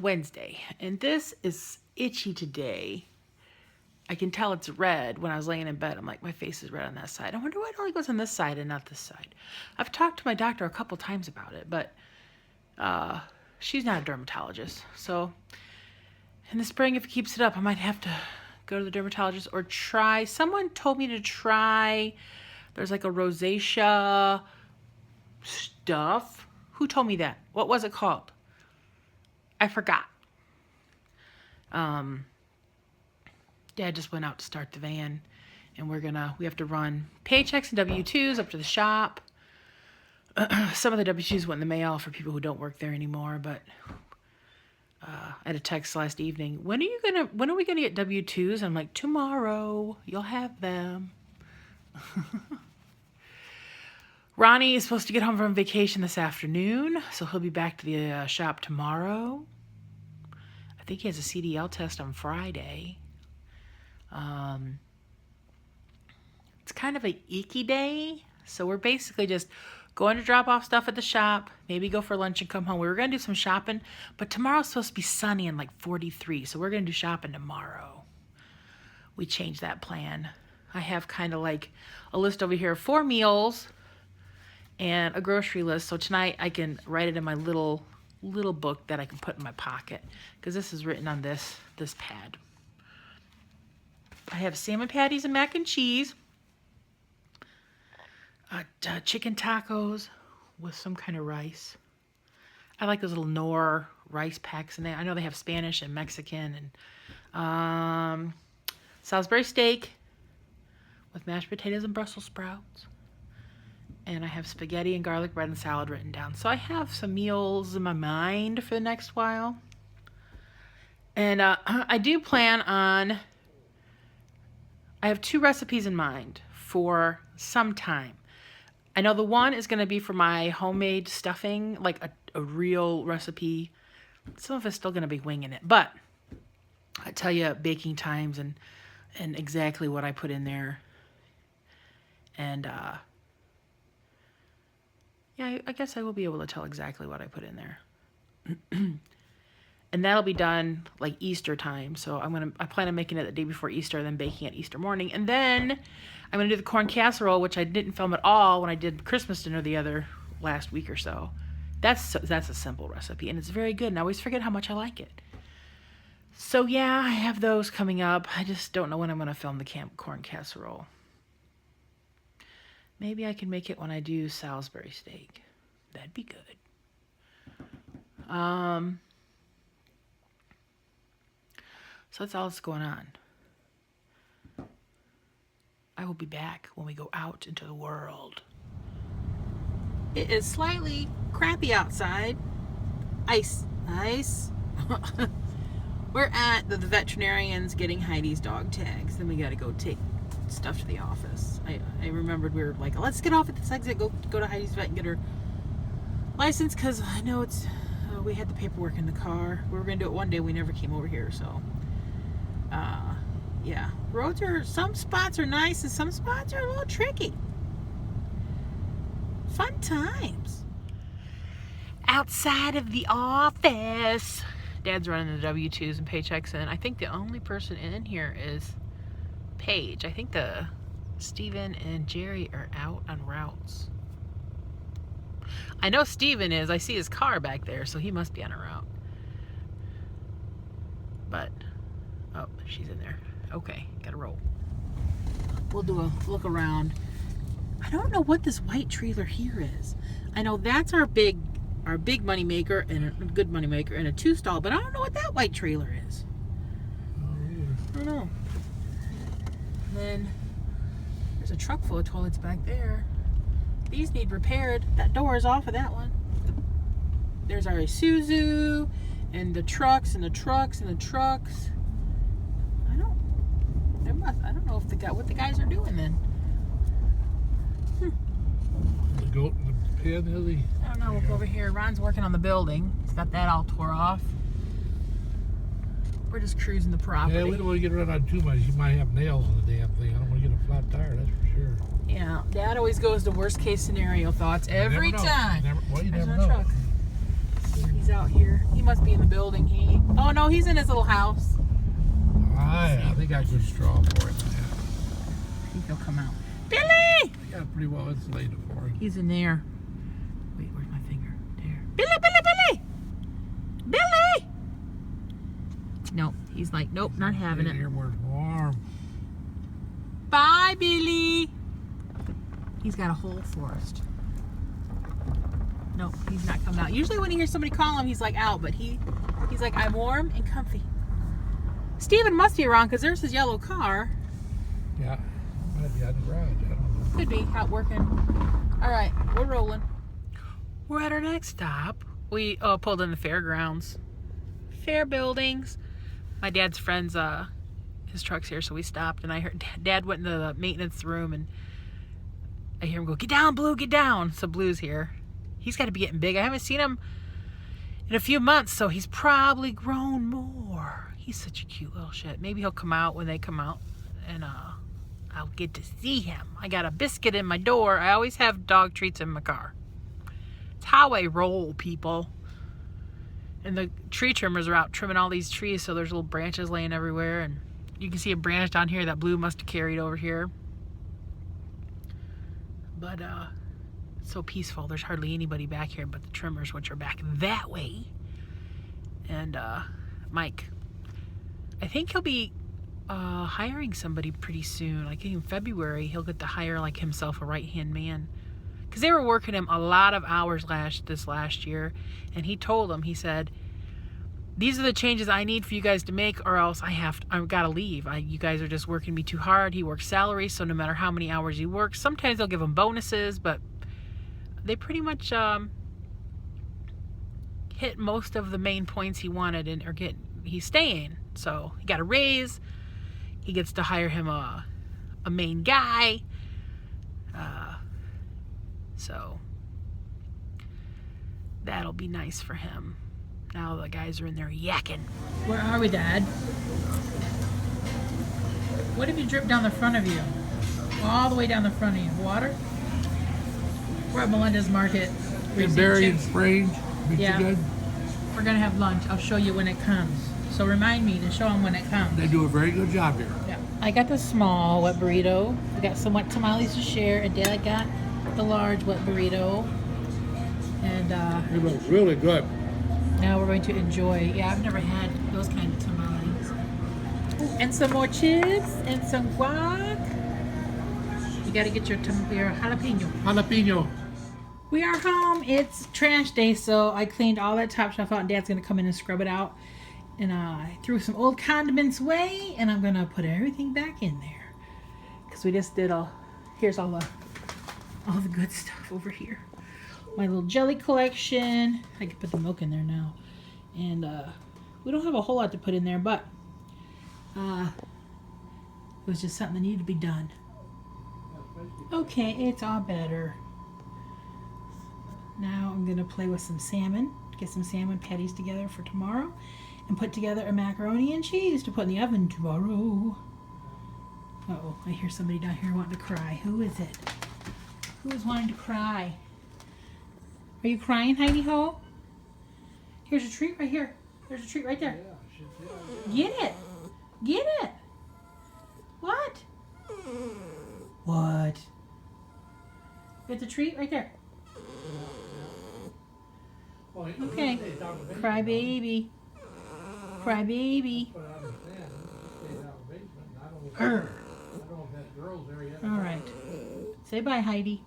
Wednesday, and this is itchy today. I can tell it's red when I was laying in bed. I'm like, my face is red on that side. I wonder why it only goes on this side and not this side. I've talked to my doctor a couple times about it, but she's not a dermatologist. So in the spring, if it keeps it up, I might have to go to the dermatologist or try. Someone told me to try, there's like a rosacea stuff. Who told me that? What was it called? I forgot. Dad just went out to start the van, and we have to run paychecks and W-2s up to the shop. Some of the W-2s went in the mail for people who don't work there anymore, but I had a text last evening. When are we gonna get W-2s? I'm like, tomorrow. You'll have them. Ronnie is supposed to get home from vacation this afternoon, so he'll be back to the shop tomorrow. I think he has a CDL test on Friday. It's kind of a icky day, so we're basically just going to drop off stuff at the shop, maybe go for lunch and come home. We were going to do some shopping, but tomorrow's supposed to be sunny and like 43, so we're going to do shopping tomorrow. We changed that plan. I have kind of like a list over here of 4 meals and a grocery list, so tonight I can write it in my little book that I can put in my pocket, because this is written on this pad. I have salmon patties and mac and cheese, chicken tacos with some kind of rice. I like those little Knorr rice packs in there. I know they have Spanish and Mexican, and Salisbury steak with mashed potatoes and Brussels sprouts. And I have spaghetti and garlic bread and salad written down. So I have some meals in my mind for the next while. And I do plan on, I have 2 recipes in mind for some time. I know the one is going to be for my homemade stuffing, like a real recipe. Some of it's still going to be winging it. But I tell you baking times and exactly what I put in there. And yeah, I guess I will be able to tell exactly what I put in there. And that'll be done like Easter time. So I plan on making it the day before Easter, then baking it Easter morning. And then I'm going to do the corn casserole, which I didn't film at all when I did Christmas dinner last week or so. That's a simple recipe, and it's very good. And I always forget how much I like it. So yeah, I have those coming up. I just don't know when I'm going to film the corn casserole. Maybe I can make it when I do Salisbury steak. That'd be good. So that's all that's going on. I will be back when we go out into the world. It is slightly crappy outside. Ice. We're at the veterinarians getting Heidi's dog tags. Then we got to go take stuff to the office. I remembered we were like, let's get off at this exit, go to Heidi's vet and get her license, because I know it's we had the paperwork in the car. We were gonna do it one day, we never came over here. So yeah, some spots are nice and some spots are a little tricky. Fun times outside of the office. Dad's running the W-2s and paychecks in. I think the only person in here is Paige. I think Steven and Jerry are out on routes. I know Steven is. I see his car back there, so he must be on a route. But, oh, she's in there. Okay, gotta roll. We'll do a look around. I don't know what this white trailer here is. I know that's our big money maker and a good money maker and a 2-stall, but I don't know what that white trailer is. I don't know. And then there's a truck full of toilets back there. These need repaired. That door is off of that one. There's our Isuzu and the trucks and the trucks and the trucks. I don't know what the guys are doing then. The goat in the pen, is he? I don't know. We'll go over here. Ron's working on the building. He's got that all tore off. We're just cruising the property. Yeah, we don't want to get around on too much. You might have nails on the damn thing. I don't want to get a flat tire, that's for sure. Yeah, Dad always goes to worst case scenario thoughts every time. You never There's know. no truck. He's out here. He must be in the building. Oh no, he's in his little house. I think I could straw for him. I think he'll come out. Billy! I got it pretty well insulated for him. He's in there. Wait, where's my finger? There. Billy, Billy, Billy! Billy! Nope. He's like, nope, not having it. Here where it's warm. Bye, Billy. He's got a hole for us. Nope, he's not coming out. Usually when he hears somebody call him, he's like out, but he's like, I'm warm and comfy. Steven must be around because there's his yellow car. Yeah, might be out in the garage. I don't know. Could be out working. All right, we're rolling. We're at our next stop. We pulled in the Fairgrounds. Fair buildings. My dad's friend's his truck's here, so we stopped, and I heard Dad went into the maintenance room, and I hear him go, "Get down, Blue, get down." So Blue's here. He's got to be getting big. I haven't seen him in a few months, so he's probably grown more. He's such a cute little shit. Maybe he'll come out when they come out, and I'll get to see him. I got a biscuit in my door. I always have dog treats in my car. It's how I roll, people. And the tree trimmers are out trimming all these trees, so there's little branches laying everywhere, and you can see a branch down here that Blue must have carried over here. But it's so peaceful. There's hardly anybody back here but the trimmers, which are back that way. And Mike, I think he'll be hiring somebody pretty soon. Like in February, he'll get to hire like himself a right-hand man. Because they were working him a lot of hours this last year. And he told them, he said, these are the changes I need for you guys to make, or else I've got to leave. You guys are just working me too hard. He works salary, so no matter how many hours he works, sometimes they'll give him bonuses, but they pretty much hit most of the main points he wanted, and he's staying. So he got a raise. He gets to hire him a main guy. So that'll be nice for him. Now the guys are in there yakking. Where are we, Dad? What have you dripped down the front of you? All the way down the front of you. Water? We're at Melinda's Market. Berry and Range. Yeah. Good. We're going to have lunch. I'll show you when it comes. So remind me to show them when it comes. They do a very good job here. Yeah. I got the small wet burrito. We got some wet tamales to share. And Dad got the large wet burrito. And it looks really good. now we're going to enjoy. Yeah, I've never had those kind of tamales. Ooh, and some more chips and some guac. You got to get your jalapeno. Jalapeno. We are home. It's trash day, so I cleaned all that top shelf out, and Dad's going to come in and scrub it out. And I threw some old condiments away, and I'm going to put everything back in there. Because we just did here's all the good stuff over here. My little jelly collection. I can put the milk in there now. And we don't have a whole lot to put in there, but it was just something that needed to be done. Okay, it's all better. Now I'm going to play with some salmon. Get some salmon patties together for tomorrow. And put together a macaroni and cheese to put in the oven tomorrow. Uh-oh, I hear somebody down here wanting to cry. Who is it? Who is wanting to cry? Are you crying, Heidi Ho? Here's a treat right here. There's a treat right there. Get it. Get it. What? What? Get the treat right there. Okay. Cry baby. Cry baby. All right. Say bye, Heidi.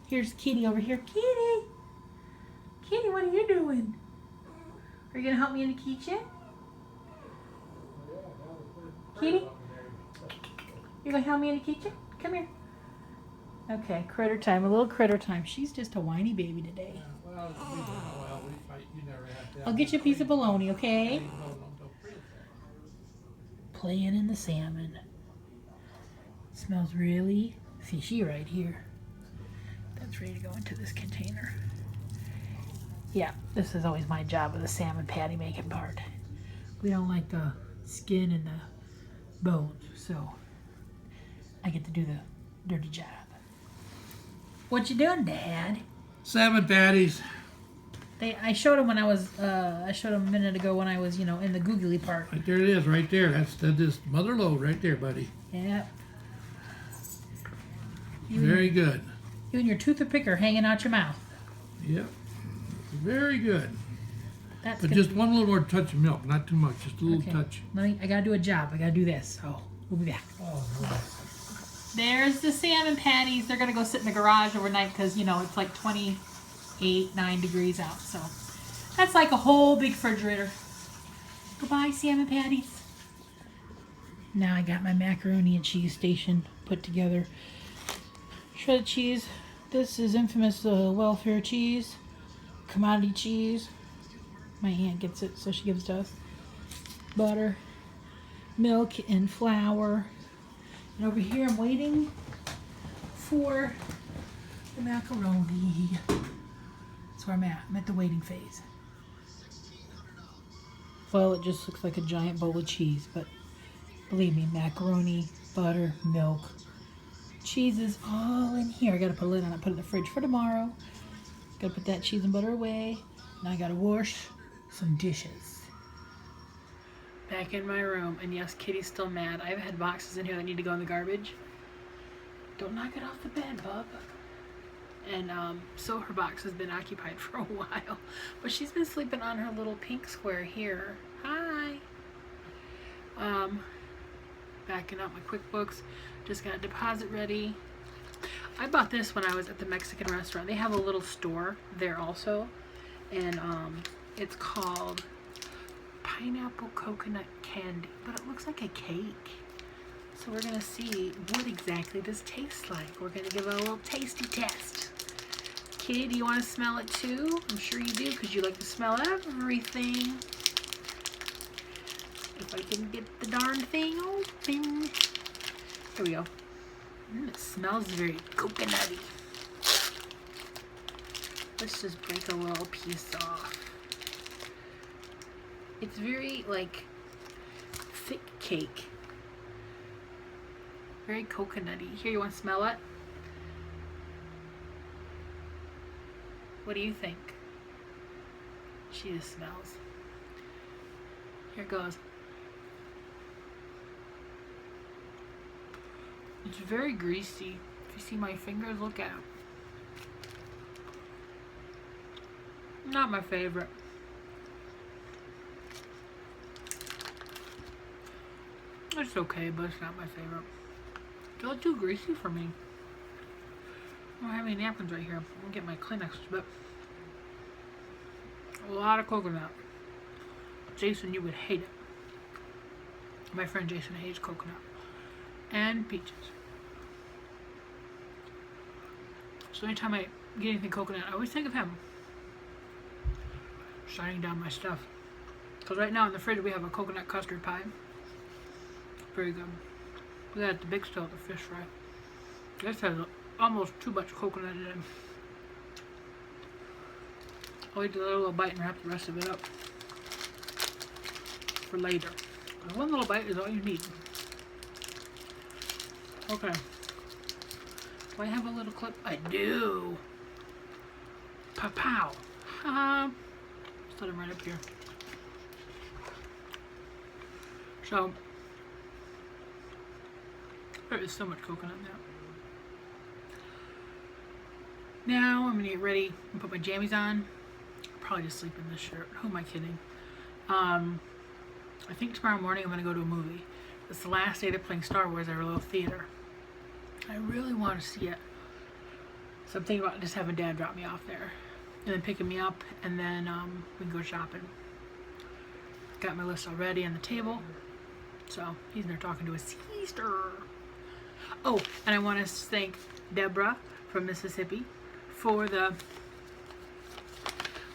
Here's Kitty over here. Kitty! Kitty, what are you doing? Are you going to help me in the kitchen? Kitty? You're going to help me in the kitchen? Come here. Okay, critter time. A little critter time. She's just a whiny baby today. I'll get you a piece of bologna, okay? Playing in the salmon. Smells really fishy right here. That's ready to go into this container. Yeah, this is always my job with the salmon patty making part. We don't like the skin and the bones, so I get to do the dirty job. What you doing, Dad? Salmon patties. I showed them when I showed them a minute ago when I was, in the googly part. Right there it is, right there. That is mother lode right there, buddy. Yep. Very good. You and your tooth or picker hanging out your mouth. Yep. Very good. That's But good. just one little more touch of milk, not too much, just a little touch. I gotta do a job. I gotta do this. So we'll be back. Oh, boy. There's the salmon patties. They're gonna go sit in the garage overnight because it's like 9 degrees out. So that's like a whole big refrigerator. Goodbye, salmon patties. Now I got my macaroni and cheese station put together. Shredded cheese. This is infamous welfare cheese. Commodity cheese. My aunt gets it, so she gives it to us. Butter, milk, and flour. And over here I'm waiting for the macaroni. That's where I'm at. I'm at the waiting phase. Well, it just looks like a giant bowl of cheese, but believe me, macaroni, butter, milk, cheese is all in here. I gotta put a lid on it, put it in the fridge for tomorrow. Gotta put that cheese and butter away. Now I gotta wash some dishes. Back in my room, and yes, Kitty's still mad. I've had boxes in here that need to go in the garbage. Don't knock it off the bed, bub. And so her box has been occupied for a while. But she's been sleeping on her little pink square here. Hi. Backing up my QuickBooks. Just got a deposit ready. I bought this when I was at the Mexican restaurant. They have a little store there also. And it's called Pineapple Coconut Candy. But it looks like a cake. So we're going to see what exactly this tastes like. We're going to give it a little tasty test. Kitty, do you want to smell it too? I'm sure you do because you like to smell everything. If I can get the darn thing open. Here we go. It smells very coconutty. Let's just break a little piece off. It's very like thick cake. Very coconutty. Here, you want to smell it? What do you think? She just smells. Here goes. It's very greasy. If you see my fingers, look at them. Not my favorite. It's okay, but it's not my favorite. It's a little too greasy for me. I don't have any napkins right here. I'll get my Kleenex, but a lot of coconut. Jason, you would hate it. My friend Jason hates coconut. And peaches. So anytime I get anything coconut, I always think of him. Shining down my stuff. Because right now in the fridge we have a coconut custard pie. Very good. We got it at the big store at the fish fry. This has almost too much coconut in it. I'll eat a little bite and wrap the rest of it up for later. One little bite is all you need. Okay. Do I have a little clip? I do. Pow. Just let him right up here. So, there is so much coconut in there. Now I'm gonna get ready and put my jammies on. I'll probably just sleep in this shirt. Who am I kidding? I think tomorrow morning I'm gonna go to a movie. It's the last day they're playing Star Wars at our little theater. I really want to see it. So I'm thinking about just having Dad drop me off there. And then picking me up, and then we can go shopping. Got my list already on the table. So he's in there talking to his sister. Oh, and I want to thank Deborah from Mississippi for the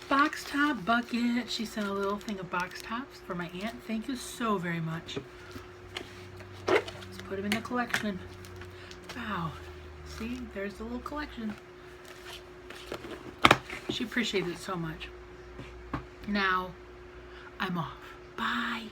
box top bucket. She sent a little thing of box tops for my aunt. Thank you so very much. Let's put them in the collection. Wow. See, there's the little collection. She appreciates it so much. Now, I'm off. Bye.